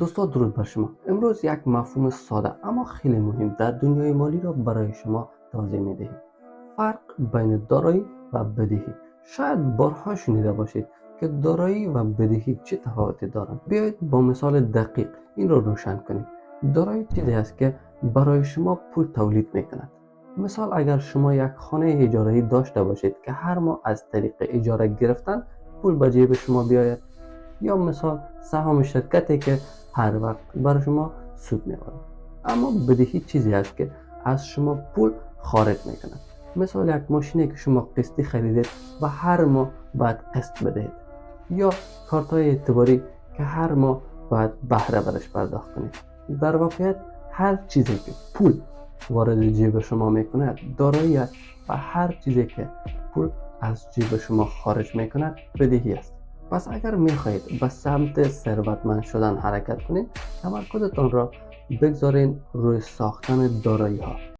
دوستان درود بر شما. امروز یک مفهوم ساده اما خیلی مهم در دنیای مالی را برای شما توضیح می‌دهیم. فرق بین دارایی و بدهی. شاید بارها شنیده باشید که دارایی و بدهی چه تفاوتی دارند. بیایید با مثال دقیق این را روشن کنیم. دارایی چیزی است که برای شما پول تولید می‌کند. مثال اگر شما یک خانه اجاره‌ای داشته باشید که هر ماه از طریق اجاره گرفتن پول به جیب شما بیاید، یا مثال سهام شرکتی که هر وقت بر شما سود می‌آورد. اما بدهی چیزی است که از شما پول خارج می‌کند. مثال یک ماشینی که شما قسطی خریدید و هر ماه باید قسط بدهید، یا کارت‌های اعتباری که هر ماه باید بهره برش پرداخت کنید. در واقعیت هر چیزی که پول وارد جیب شما می‌کند دارایی است و هر چیزی که پول از جیب شما خارج می‌کند بدهی است. پس اگر می‌خواهید به سمت ثروتمند شدن حرکت کنید، تمرکزتان را بگذارید روی ساختن دارایی‌ها.